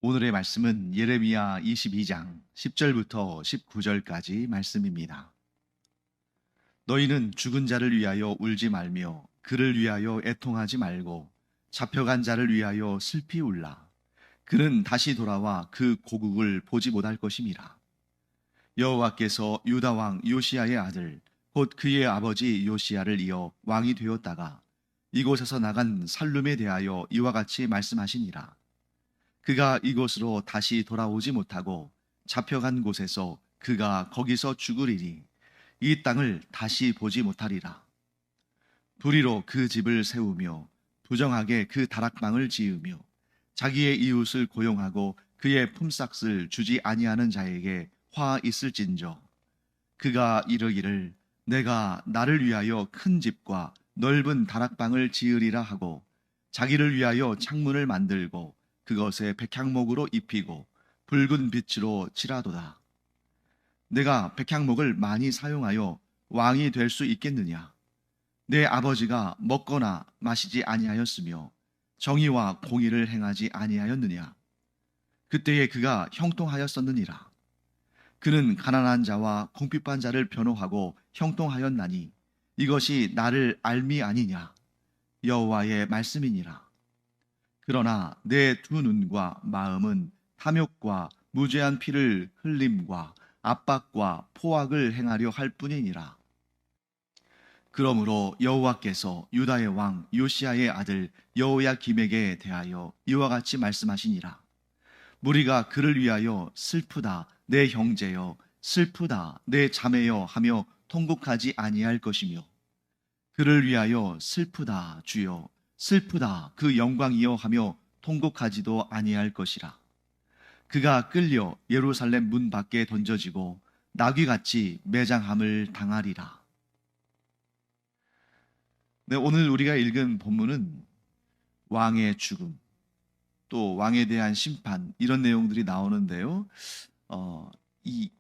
오늘의 말씀은 예레미야 22장 10절부터 19절까지 말씀입니다. 너희는 죽은 자를 위하여 울지 말며 그를 위하여 애통하지 말고 잡혀간 자를 위하여 슬피 울라. 그는 다시 돌아와 그 고국을 보지 못할 것임이라. 여호와께서 유다 왕 요시야의 아들 곧 그의 아버지 요시야를 이어 왕이 되었다가 이곳에서 나간 살룸에 대하여 이와 같이 말씀하시니라. 그가 이곳으로 다시 돌아오지 못하고 잡혀간 곳에서 그가 거기서 죽으리니 이 땅을 다시 보지 못하리라. 불의로 그 집을 세우며 부정하게 그 다락방을 지으며 자기의 이웃을 고용하고 그의 품삯을 주지 아니하는 자에게 화 있을진저 그가 이르기를 내가 나를 위하여 큰 집과 넓은 다락방을 지으리라 하고 자기를 위하여 창문을 만들고 그것에 백향목으로 입히고 붉은 빛으로 칠하도다. 내가 백향목을 많이 사용하여 왕이 될 수 있겠느냐? 내 아버지가 먹거나 마시지 아니하였으며 정의와 공의를 행하지 아니하였느냐? 그때에 그가 형통하였었느니라. 그는 가난한 자와 궁핍한 자를 변호하고 형통하였나니 이것이 나를 알미 아니냐? 여호와의 말씀이니라. 그러나 내 두 눈과 마음은 탐욕과 무죄한 피를 흘림과 압박과 포악을 행하려 할 뿐이니라. 그러므로 여호와께서 유다의 왕 요시야의 아들 여호야김에게 대하여 이와 같이 말씀하시니라. 무리가 그를 위하여 슬프다 내 형제여 슬프다 내 자매여 하며 통곡하지 아니할 것이며 그를 위하여 슬프다 주여 슬프다 그 영광이여 하며 통곡하지도 아니할 것이라. 그가 끌려 예루살렘 문 밖에 던져지고 나귀같이 매장함을 당하리라. 네, 오늘 우리가 읽은 본문은 왕의 죽음, 또 왕에 대한 심판 이런 내용들이 나오는데요. 이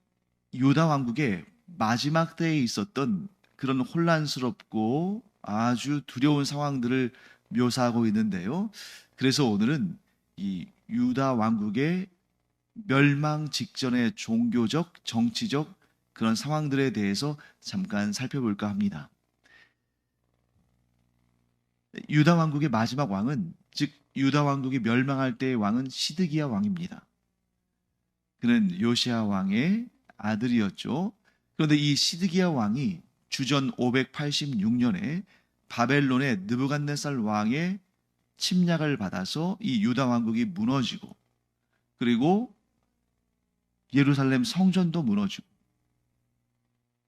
유다 왕국의 마지막 때에 있었던 그런 혼란스럽고 아주 두려운 상황들을 묘사하고 있는데요. 그래서 오늘은 이 유다 왕국의 멸망 직전의 종교적, 정치적 그런 상황들에 대해서 잠깐 살펴볼까 합니다. 유다 왕국의 마지막 왕은, 즉 유다 왕국이 멸망할 때의 왕은 시드기야 왕입니다. 그는 요시야 왕의 아들이었죠. 그런데 이 시드기야 왕이 주전 586년에 바벨론의 느부갓네살 왕의 침략을 받아서 이 유다 왕국이 무너지고, 그리고 예루살렘 성전도 무너지고,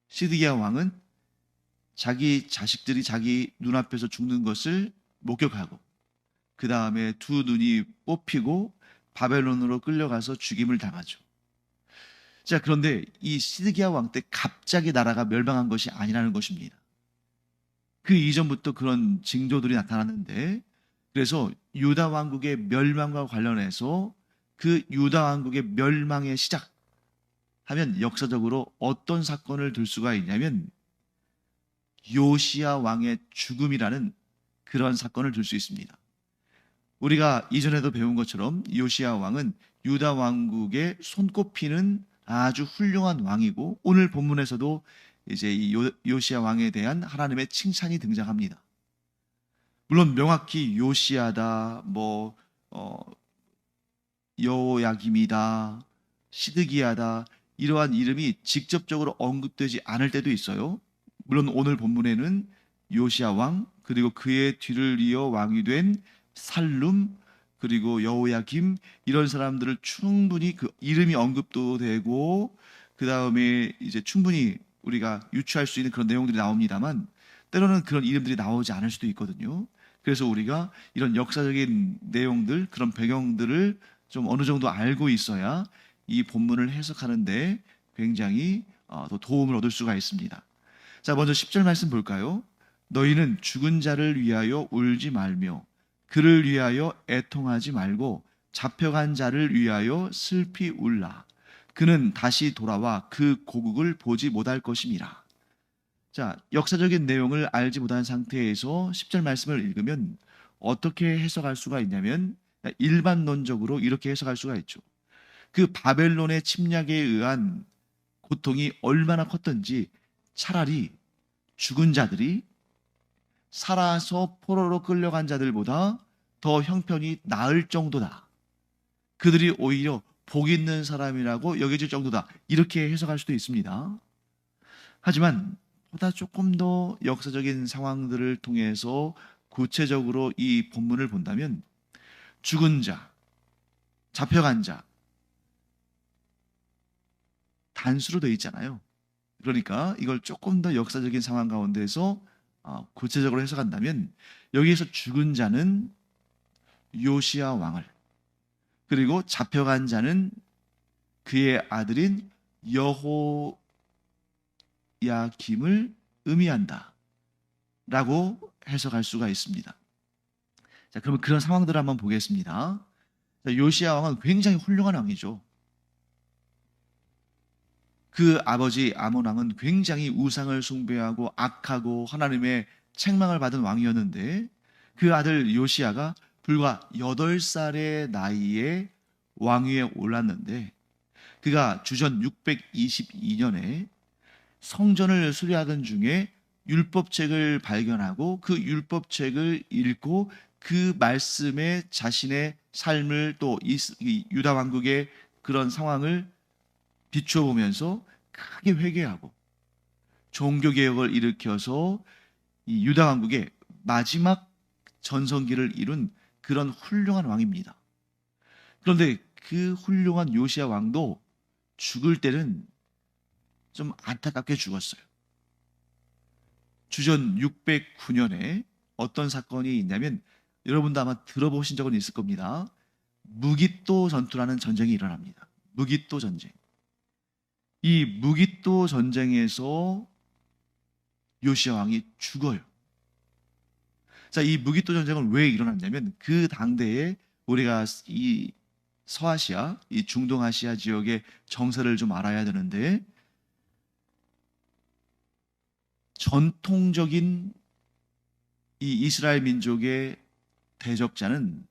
시드기야 왕은 자기 자식들이 자기 눈앞에서 죽는 것을 목격하고 그 다음에 두 눈이 뽑히고 바벨론으로 끌려가서 죽임을 당하죠. 자, 그런데 이 시드기야 왕 때 갑자기 나라가 멸망한 것이 아니라는 것입니다. 그 이전부터 그런 징조들이 나타났는데, 그래서 유다 왕국의 멸망과 관련해서 그 유다 왕국의 멸망의 시작 하면 역사적으로 어떤 사건을 들 수가 있냐면 요시야 왕의 죽음이라는 그런 사건을 들 수 있습니다. 우리가 이전에도 배운 것처럼 요시야 왕은 유다 왕국의 손꼽히는 아주 훌륭한 왕이고, 오늘 본문에서도 이제 이 요시야 왕에 대한 하나님의 칭찬이 등장합니다. 물론 명확히 요시야다, 여호야김이다, 시드기야다 이러한 이름이 직접적으로 언급되지 않을 때도 있어요. 물론 오늘 본문에는 요시야 왕, 그리고 그의 뒤를 이어 왕이 된 살룸, 그리고 여호야김 이런 사람들을 충분히 그 이름이 언급도 되고, 그 다음에 이제 충분히 우리가 유추할 수 있는 그런 내용들이 나옵니다만, 때로는 그런 이름들이 나오지 않을 수도 있거든요. 그래서 우리가 이런 역사적인 내용들, 그런 배경들을 좀 어느 정도 알고 있어야 이 본문을 해석하는데 굉장히 더 도움을 얻을 수가 있습니다. 자, 먼저 10절 말씀 볼까요? 너희는 죽은 자를 위하여 울지 말며 그를 위하여 애통하지 말고 잡혀간 자를 위하여 슬피 울라. 그는 다시 돌아와 그 고국을 보지 못할 것임이라. 자, 역사적인 내용을 알지 못한 상태에서 10절 말씀을 읽으면 어떻게 해석할 수가 있냐면, 일반론적으로 이렇게 해석할 수가 있죠. 그 바벨론의 침략에 의한 고통이 얼마나 컸던지 차라리 죽은 자들이 살아서 포로로 끌려간 자들보다 더 형편이 나을 정도다. 그들이 오히려 복 있는 사람이라고 여겨질 정도다. 이렇게 해석할 수도 있습니다. 하지만 보다 조금 더 역사적인 상황들을 통해서 구체적으로 이 본문을 본다면 죽은 자, 잡혀간 자, 단수로 되어 있잖아요. 그러니까 이걸 조금 더 역사적인 상황 가운데서 구체적으로 해석한다면 여기에서 죽은 자는 요시야 왕을, 그리고 잡혀간 자는 그의 아들인 여호야김을 의미한다 라고 해석할 수가 있습니다. 자, 그러면 그런 상황들을 한번 보겠습니다. 자, 요시야 왕은 굉장히 훌륭한 왕이죠. 그 아버지 아몬 왕은 굉장히 우상을 숭배하고 악하고 하나님의 책망을 받은 왕이었는데, 그 아들 요시야가 불과 8살의 나이에 왕위에 올랐는데, 그가 주전 622년에 성전을 수리하던 중에 율법책을 발견하고 그 율법책을 읽고 그 말씀에 자신의 삶을, 또 유다 왕국의 그런 상황을 비추어 보면서 크게 회개하고 종교개혁을 일으켜서 이 유다 왕국의 마지막 전성기를 이룬 그런 훌륭한 왕입니다. 그런데 그 훌륭한 요시야 왕도 죽을 때는 좀 안타깝게 죽었어요. 주전 609년에 어떤 사건이 있냐면, 여러분도 아마 들어보신 적은 있을 겁니다. 무기또 전투라는 전쟁이 일어납니다. 무기또 전쟁. 이 무기또 전쟁에서 요시야 왕이 죽어요. 자, 이 무기또 전쟁은 왜 일어났냐면, 그 당대에 우리가 이 서아시아, 이 중동아시아 지역의 정세를 좀 알아야 되는데, 전통적인 이 이스라엘 민족의 대적자는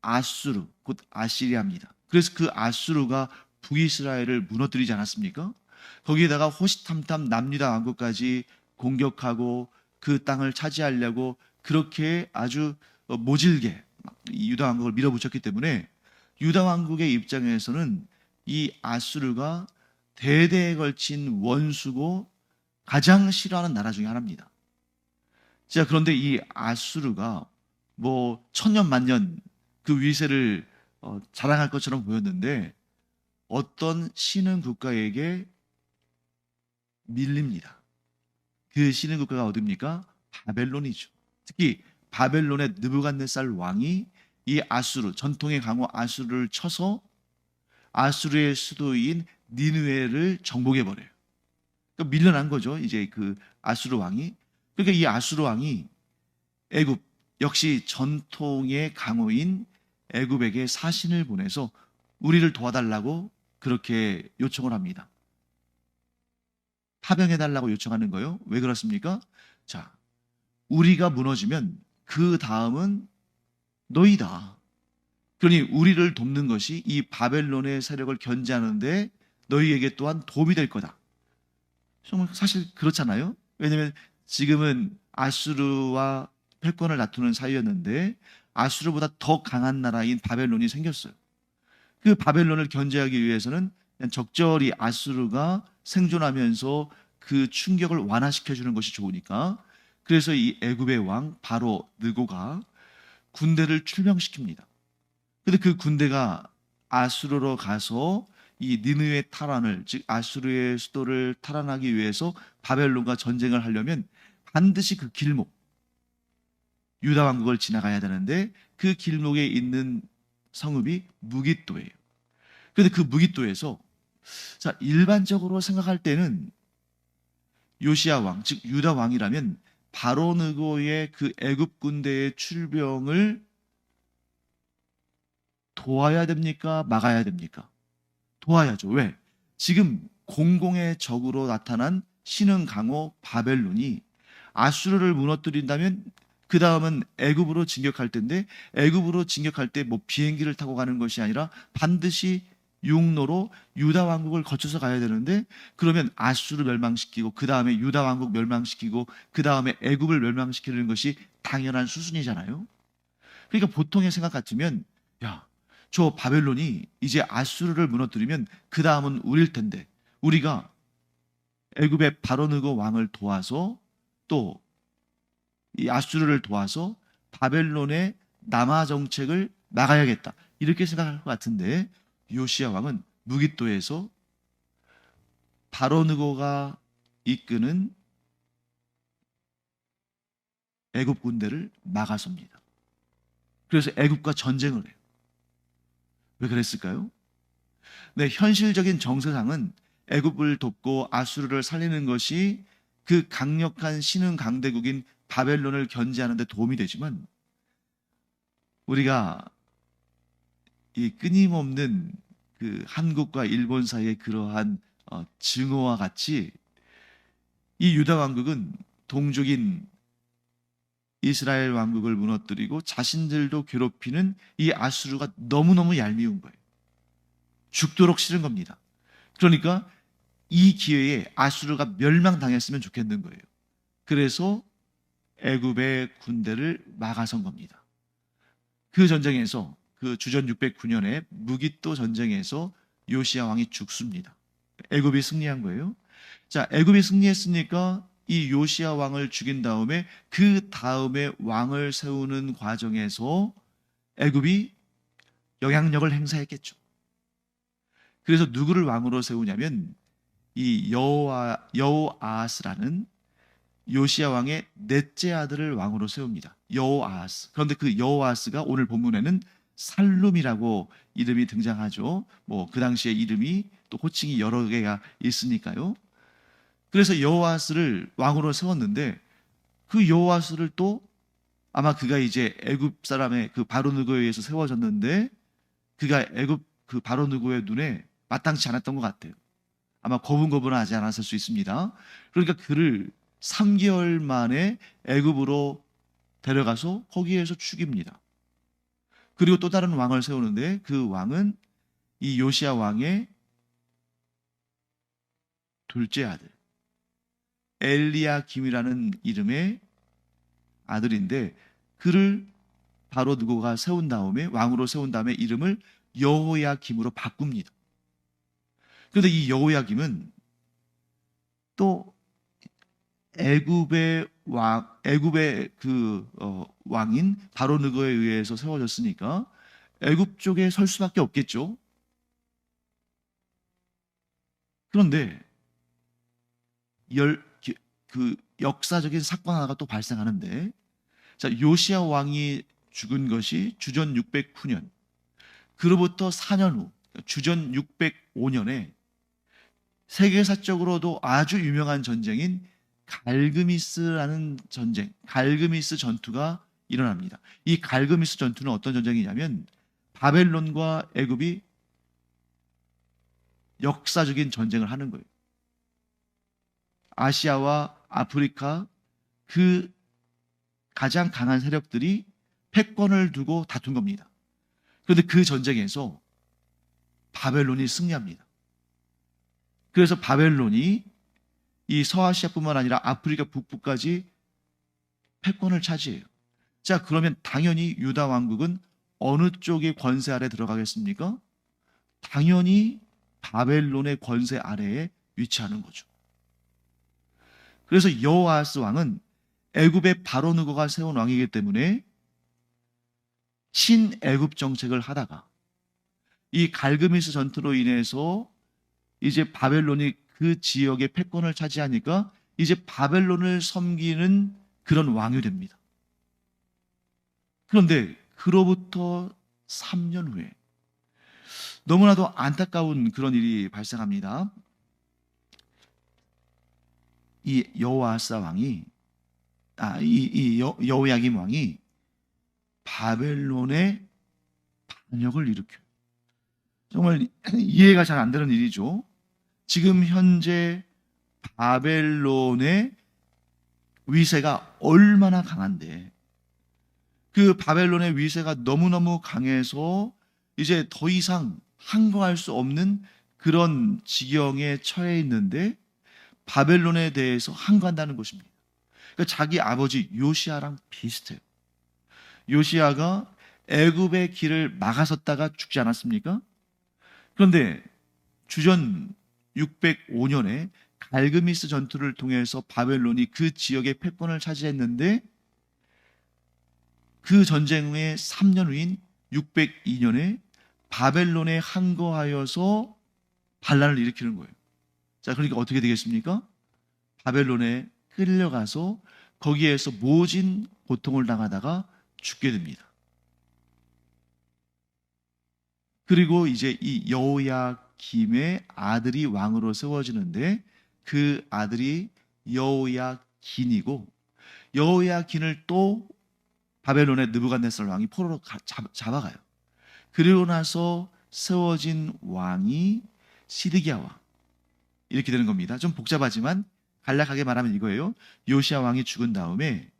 아수르, 곧 아시리아입니다. 그래서 그 아수르가 북이스라엘을 무너뜨리지 않았습니까? 거기에다가 호시탐탐 남유다 왕국까지 공격하고 그 땅을 차지하려고 그렇게 아주 모질게 이 유다 왕국을 밀어붙였기 때문에, 유다 왕국의 입장에서는 이 아수르가 대대에 걸친 원수고 가장 싫어하는 나라 중에 하나입니다. 자, 그런데 이 아수르가 뭐 천년 만년 그 위세를 자랑할 것처럼 보였는데, 어떤 신흥 국가에게 밀립니다. 그 신흥 국가가 어디입니까? 바벨론이죠. 특히 바벨론의 느부갓네살 왕이 이 아수르, 전통의 강호 아수르를 쳐서 아수르의 수도인 니느웨를 정복해 버려요. 그러니까 밀려난 거죠. 이제 그 아수르 왕이. 그러니까 이 아수르 왕이 애굽, 역시 전통의 강호인 애굽에게 사신을 보내서 우리를 도와달라고 그렇게 요청을 합니다. 파병해달라고 요청하는 거예요. 왜 그렇습니까? 자, 우리가 무너지면 그 다음은 너희다. 그러니 우리를 돕는 것이 이 바벨론의 세력을 견제하는데 너희에게 또한 도움이 될 거다. 정말 사실 그렇잖아요. 왜냐하면 지금은 아수르와 패권을 다투는 사이였는데, 아수르보다 더 강한 나라인 바벨론이 생겼어요. 그 바벨론을 견제하기 위해서는 그냥 적절히 아수르가 생존하면서 그 충격을 완화시켜주는 것이 좋으니까, 그래서 이 애굽의 왕 바로 느고가 군대를 출병시킵니다. 근데 그 군대가 아수르로 가서 이 니느웨 탈환을, 즉 아수르의 수도를 탈환하기 위해서 바벨론과 전쟁을 하려면 반드시 그 길목, 유다 왕국을 지나가야 되는데, 그 길목에 있는 성읍이 무깃도예요. 그런데 그 무깃도에서, 자, 일반적으로 생각할 때는 요시야 왕, 즉 유다 왕이라면 바로 느고의 그 애굽 군대의 출병을 도와야 됩니까? 막아야 됩니까? 도와야죠. 왜? 지금 공공의 적으로 나타난 신흥 강호 바벨론이 아수르를 무너뜨린다면 그 다음은 애굽으로 진격할 때인데, 애굽으로 진격할 때 뭐 비행기를 타고 가는 것이 아니라 반드시 육로로 유다 왕국을 거쳐서 가야 되는데, 그러면 아수르 멸망시키고 그 다음에 유다 왕국 멸망시키고 그 다음에 애굽을 멸망시키는 것이 당연한 수순이잖아요. 그러니까 보통의 생각 같으면, 야, 저 바벨론이 이제 아수르를 무너뜨리면 그 다음은 우릴 텐데, 우리가 애굽의 바로느고 왕을 도와서 또 이 아수르를 도와서 바벨론의 남하 정책을 막아야겠다, 이렇게 생각할 것 같은데, 요시야 왕은 무깃도에서 바로느고가 이끄는 애굽 군대를 막아섭니다. 그래서 애굽과 전쟁을 해요. 왜 그랬을까요? 네, 현실적인 정세상은 애굽을 돕고 아수르를 살리는 것이 그 강력한 신흥 강대국인 바벨론을 견제하는 데 도움이 되지만, 우리가 이 끊임없는 그 한국과 일본 사이의 그러한 증오와 같이 이 유다 왕국은 동족인 이스라엘 왕국을 무너뜨리고 자신들도 괴롭히는 이 아수르가 너무너무 얄미운 거예요. 죽도록 싫은 겁니다. 그러니까 이 기회에 아수르가 멸망당했으면 좋겠는 거예요. 그래서 애굽의 군대를 막아선 겁니다. 그 전쟁에서, 그 주전 609년에 무깃도 전쟁에서 요시야 왕이 죽습니다. 애굽이 승리한 거예요. 자, 애굽이 승리했으니까 이 요시야 왕을 죽인 다음에 그 다음에 왕을 세우는 과정에서 애굽이 영향력을 행사했겠죠. 그래서 누구를 왕으로 세우냐면 이 여호아스라는 요시야 왕의 넷째 아들을 왕으로 세웁니다. 여호아스. 그런데 그 여호아스가 오늘 본문에는 살룸이라고 이름이 등장하죠. 뭐 그 당시에 이름이 또 호칭이 여러 개가 있으니까요. 그래서 여호아스를 왕으로 세웠는데, 그 여호아스를 또 아마 그가 이제 애굽 사람의 그 바로느고에 의해서 세워졌는데, 그가 애굽 그 바로느고의 눈에 마땅치 않았던 것 같아요. 아마 거분거분하지 않았을 수 있습니다. 그러니까 그를 3개월 만에 애굽으로 데려가서 거기에서 죽입니다. 그리고 또 다른 왕을 세우는데, 그 왕은 이 요시야 왕의 둘째 아들 엘리야김이라는 이름의 아들인데, 그를 바로느고가 세운 다음에, 왕으로 세운 다음에 이름을 여호야김으로 바꿉니다. 그런데 이 여호야김은 또 애굽의 그 왕인 바로느고에 의해서 세워졌으니까 애굽 쪽에 설 수밖에 없겠죠. 그런데 그 역사적인 사건 하나가 또 발생하는데, 자, 요시야 왕이 죽은 것이 주전 609년, 그로부터 4년 후 주전 605년에 세계사적으로도 아주 유명한 전쟁인 갈그미스라는 전쟁, 갈그미스 전투가 일어납니다. 이 갈그미스 전투는 어떤 전쟁이냐면, 바벨론과 애굽이 역사적인 전쟁을 하는 거예요. 아시아와 아프리카 그 가장 강한 세력들이 패권을 두고 다툰 겁니다. 그런데 그 전쟁에서 바벨론이 승리합니다. 그래서 바벨론이 이 서아시아뿐만 아니라 아프리카 북부까지 패권을 차지해요. 자, 그러면 당연히 유다 왕국은 어느 쪽의 권세 아래 들어가겠습니까? 당연히 바벨론의 권세 아래에 위치하는 거죠. 그래서 여호아스 왕은 애굽의 바로느고가 세운 왕이기 때문에 친애굽 정책을 하다가 이 갈그미스 전투로 인해서 이제 바벨론이 그 지역의 패권을 차지하니까 이제 바벨론을 섬기는 그런 왕이 됩니다. 그런데 그로부터 3년 후에 너무나도 안타까운 그런 일이 발생합니다. 이 여호아스 왕이 여호야김 왕이 바벨론의 반역을 일으켜요. 정말 이해가 잘 안 되는 일이죠. 지금 현재 바벨론의 위세가 얼마나 강한데, 그 바벨론의 위세가 너무너무 강해서 이제 더 이상 항거할 수 없는 그런 지경에 처해 있는데 바벨론에 대해서 항거한다는 것입니다. 그러니까 자기 아버지 요시아랑 비슷해요. 요시아가 애굽의 길을 막아섰다가 죽지 않았습니까? 그런데 주전 605년에 갈그미스 전투를 통해서 바벨론이 그 지역의 패권을 차지했는데 그 전쟁 후에 3년 후인 602년에 바벨론에 항거하여서 반란을 일으키는 거예요. 자, 그러니까 어떻게 되겠습니까? 바벨론에 끌려가서 거기에서 모진 고통을 당하다가 죽게 됩니다. 그리고 이제 이 여호야김의 아들이 왕으로 세워지는데 그 아들이 여호야긴이고 여호야긴을 또 바벨론의 느부갓네살 왕이 포로로 잡아가요. 그리고 나서 세워진 왕이 시드기야 왕. 이렇게 되는 겁니다. 좀 복잡하지만 간략하게 말하면 이거예요. 요시야 왕이 죽은 다음에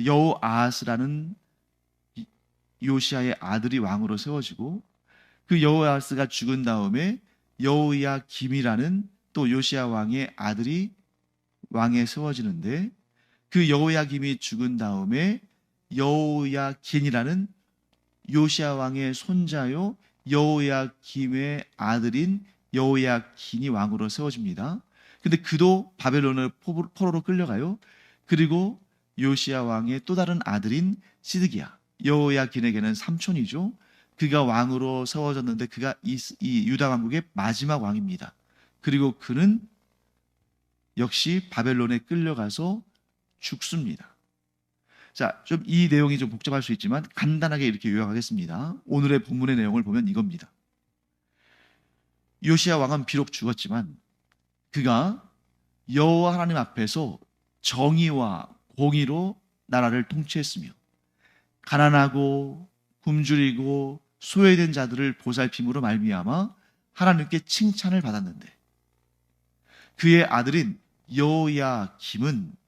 여호아스라는 요시야의 아들이 왕으로 세워지고 그 여호아스가 죽은 다음에 여호야김이라는 또 요시야 왕의 아들이 왕에 세워지는데 그 여호야김이 죽은 다음에 여호야긴이라는 요시야 왕의 손자요 여호야김의 아들인 여호야긴이 왕으로 세워집니다. 근데 그도 바벨론을 포로로 끌려가요. 그리고 요시야 왕의 또 다른 아들인 시드기야, 여호야긴에게는 삼촌이죠. 그가 왕으로 세워졌는데 그가 이 유다 왕국의 마지막 왕입니다. 그리고 그는 역시 바벨론에 끌려가서 죽습니다. 자, 좀 이 내용이 좀 복잡할 수 있지만 간단하게 이렇게 요약하겠습니다. 오늘의 본문의 내용을 보면 이겁니다. 요시야 왕은 비록 죽었지만 그가 여호와 하나님 앞에서 정의와 공의로 나라를 통치했으며 가난하고 굶주리고 소외된 자들을 보살핌으로 말미암아 하나님께 칭찬을 받았는데 그의 아들인 여호야김은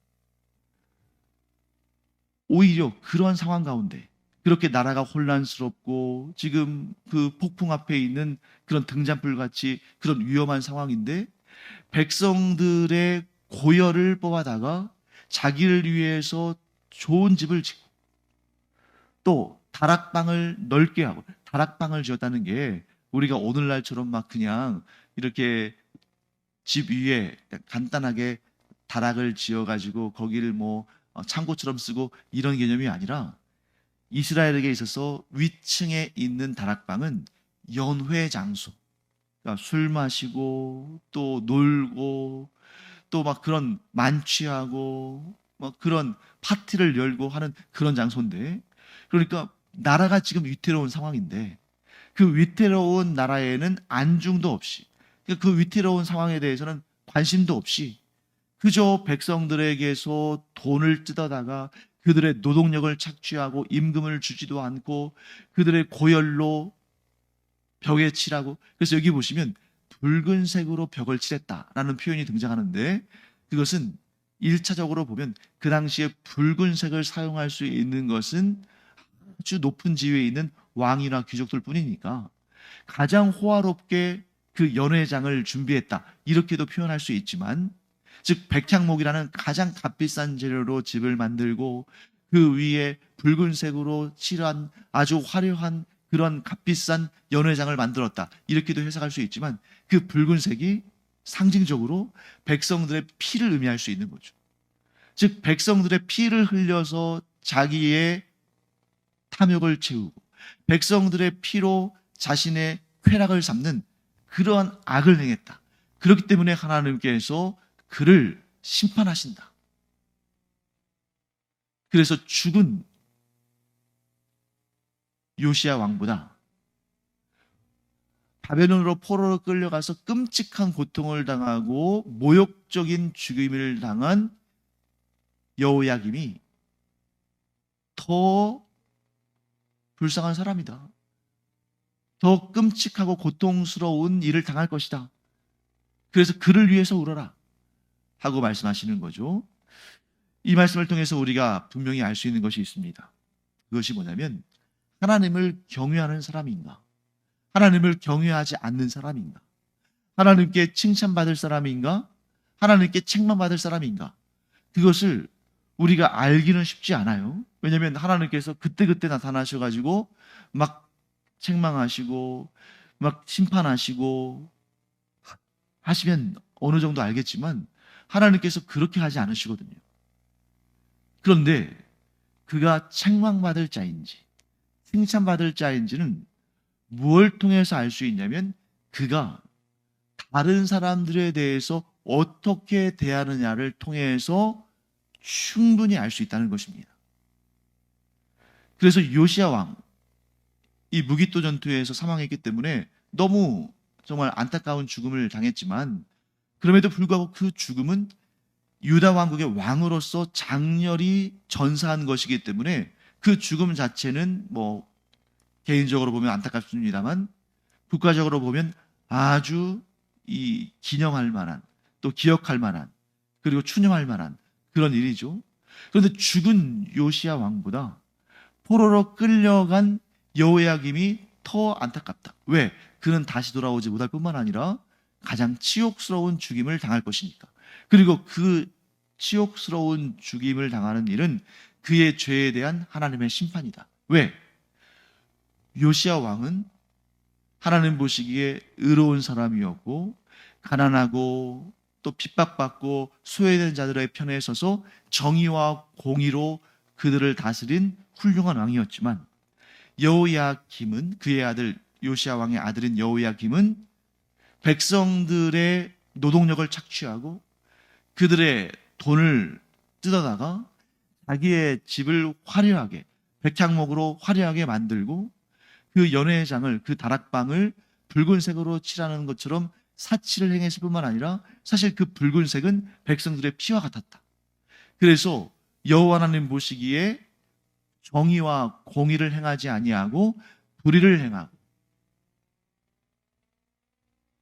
오히려 그런 상황 가운데 그렇게 나라가 혼란스럽고 지금 그 폭풍 앞에 있는 그런 등잔불같이 그런 위험한 상황인데 백성들의 고열을 뽑아다가 자기를 위해서 좋은 집을 짓고 또 다락방을 넓게 하고 다락방을 지었다는 게 우리가 오늘날처럼 막 그냥 이렇게 집 위에 간단하게 다락을 지어가지고 거기를 뭐 창고처럼 쓰고 이런 개념이 아니라 이스라엘에게 있어서 위층에 있는 다락방은 연회 장소, 그러니까 술 마시고 또 놀고 또 막 그런 만취하고 막 그런 파티를 열고 하는 그런 장소인데 그러니까 나라가 지금 위태로운 상황인데 그 위태로운 나라에는 안중도 없이 그 위태로운 상황에 대해서는 관심도 없이 그저 백성들에게서 돈을 뜯어다가 그들의 노동력을 착취하고 임금을 주지도 않고 그들의 고열로 벽에 칠하고 그래서 여기 보시면 붉은색으로 벽을 칠했다라는 표현이 등장하는데 그것은 1차적으로 보면 그 당시에 붉은색을 사용할 수 있는 것은 아주 높은 지위에 있는 왕이나 귀족들 뿐이니까 가장 호화롭게 그 연회장을 준비했다 이렇게도 표현할 수 있지만 즉 백향목이라는 가장 값비싼 재료로 집을 만들고 그 위에 붉은색으로 칠한 아주 화려한 그런 값비싼 연회장을 만들었다 이렇게도 해석할 수 있지만 그 붉은색이 상징적으로 백성들의 피를 의미할 수 있는 거죠. 즉 백성들의 피를 흘려서 자기의 탐욕을 채우고 백성들의 피로 자신의 쾌락을 삼는 그러한 악을 행했다. 그렇기 때문에 하나님께서 그를 심판하신다. 그래서 죽은 요시야 왕보다 바벨론으로 포로로 끌려가서 끔찍한 고통을 당하고 모욕적인 죽임을 당한 여호야김이 더 불쌍한 사람이다. 더 끔찍하고 고통스러운 일을 당할 것이다. 그래서 그를 위해서 울어라 하고 말씀하시는 거죠. 이 말씀을 통해서 우리가 분명히 알 수 있는 것이 있습니다. 그것이 뭐냐면 하나님을 경외하는 사람인가, 하나님을 경외하지 않는 사람인가, 하나님께 칭찬받을 사람인가, 하나님께 책망받을 사람인가, 그것을 우리가 알기는 쉽지 않아요. 왜냐하면 하나님께서 그때그때 나타나셔가지고 막 책망하시고 막 심판하시고 하시면 어느 정도 알겠지만 하나님께서 그렇게 하지 않으시거든요. 그런데 그가 책망받을 자인지 칭찬받을 자인지는 무엇을 통해서 알 수 있냐면 그가 다른 사람들에 대해서 어떻게 대하느냐를 통해서 충분히 알 수 있다는 것입니다. 그래서 요시야 왕, 이 무기토 전투에서 사망했기 때문에 너무 정말 안타까운 죽음을 당했지만 그럼에도 불구하고 그 죽음은 유다 왕국의 왕으로서 장렬히 전사한 것이기 때문에 그 죽음 자체는 뭐 개인적으로 보면 안타깝습니다만 국가적으로 보면 아주 이 기념할 만한, 또 기억할 만한, 그리고 추념할 만한 그런 일이죠. 그런데 죽은 요시야 왕보다 포로로 끌려간 여호야김이 더 안타깝다. 왜? 그는 다시 돌아오지 못할 뿐만 아니라 가장 치욕스러운 죽임을 당할 것이니까. 그리고 그 치욕스러운 죽임을 당하는 일은 그의 죄에 대한 하나님의 심판이다. 왜? 요시야 왕은 하나님 보시기에 의로운 사람이었고 가난하고 또 핍박받고 소외된 자들의 편에 서서 정의와 공의로 그들을 다스린 훌륭한 왕이었지만 여호야김은, 그의 아들 요시야 왕의 아들인 여호야김은 백성들의 노동력을 착취하고 그들의 돈을 뜯어다가 자기의 집을 화려하게 백향목으로 화려하게 만들고 그 연회장을, 그 다락방을 붉은색으로 칠하는 것처럼 사치를 행했을 뿐만 아니라 사실 그 붉은색은 백성들의 피와 같았다. 그래서 여호와 하나님 보시기에 정의와 공의를 행하지 아니하고 불의를 행하고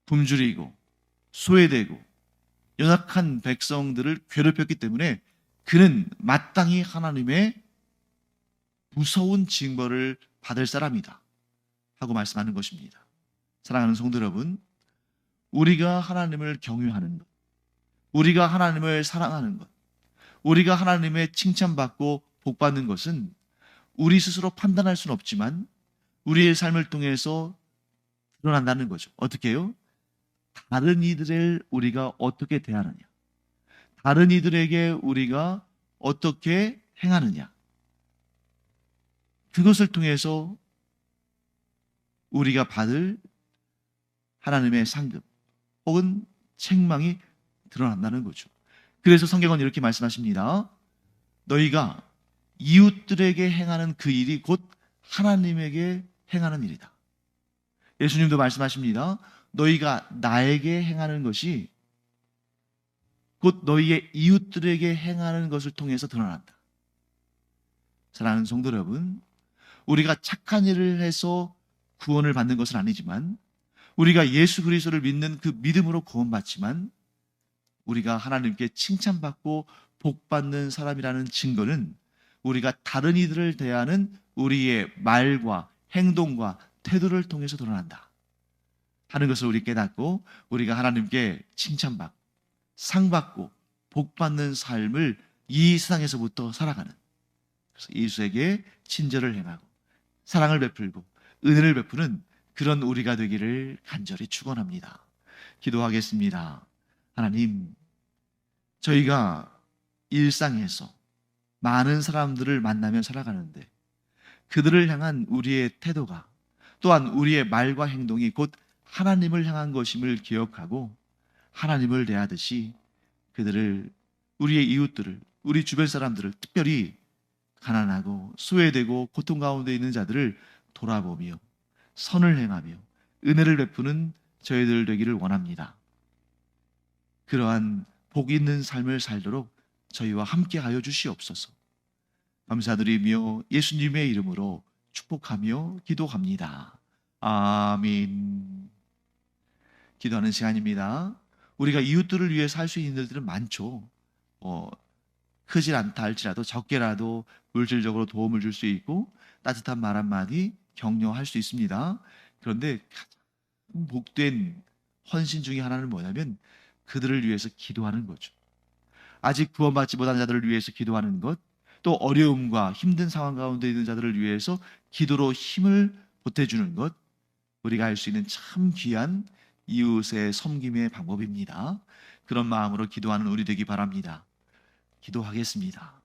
굶주리고 소외되고 연약한 백성들을 괴롭혔기 때문에 그는 마땅히 하나님의 무서운 징벌을 받을 사람이다 하고 말씀하는 것입니다. 사랑하는 성도 여러분, 우리가 하나님을 경외하는 것, 우리가 하나님을 사랑하는 것, 우리가 하나님의 칭찬받고 복받는 것은 우리 스스로 판단할 수는 없지만 우리의 삶을 통해서 드러난다는 거죠. 어떻게 해요? 다른 이들을 우리가 어떻게 대하느냐, 다른 이들에게 우리가 어떻게 행하느냐, 그것을 통해서 우리가 받을 하나님의 상급 혹은 책망이 드러난다는 거죠. 그래서 성경은 이렇게 말씀하십니다. 너희가 이웃들에게 행하는 그 일이 곧 하나님에게 행하는 일이다. 예수님도 말씀하십니다. 너희가 나에게 행하는 것이 곧 너희의 이웃들에게 행하는 것을 통해서 드러난다. 사랑하는 성도 여러분, 우리가 착한 일을 해서 구원을 받는 것은 아니지만 우리가 예수 그리스도를 믿는 그 믿음으로 구원받지만 우리가 하나님께 칭찬받고 복받는 사람이라는 증거는 우리가 다른 이들을 대하는 우리의 말과 행동과 태도를 통해서 드러난다 하는 것을 우리 깨닫고 우리가 하나님께 칭찬받고 상받고 복받는 삶을 이 세상에서부터 살아가는, 그래서 예수에게 친절을 행하고 사랑을 베풀고 은혜를 베푸는 그런 우리가 되기를 간절히 축원합니다. 기도하겠습니다. 하나님, 저희가 일상에서 많은 사람들을 만나며 살아가는데 그들을 향한 우리의 태도가 또한 우리의 말과 행동이 곧 하나님을 향한 것임을 기억하고 하나님을 대하듯이 그들을, 우리의 이웃들을, 우리 주변 사람들을, 특별히 가난하고 소외되고 고통 가운데 있는 자들을 돌아보며 선을 행하며 은혜를 베푸는 저희들 되기를 원합니다. 그러한 복 있는 삶을 살도록 저희와 함께하여 주시옵소서. 감사드리며 예수님의 이름으로 축복하며 기도합니다. 아멘. 기도하는 시간입니다. 우리가 이웃들을 위해 살 수 있는 일들은 많죠. 크질 않다 할지라도 적게라도 물질적으로 도움을 줄 수 있고 따뜻한 말 한마디 격려할 수 있습니다. 그런데 가장 복된 헌신 중에 하나는 뭐냐면 그들을 위해서 기도하는 거죠. 아직 구원받지 못한 자들을 위해서 기도하는 것, 또 어려움과 힘든 상황 가운데 있는 자들을 위해서 기도로 힘을 보태주는 것, 우리가 할 수 있는 참 귀한 이웃의 섬김의 방법입니다. 그런 마음으로 기도하는 우리 되기 바랍니다. 기도하겠습니다.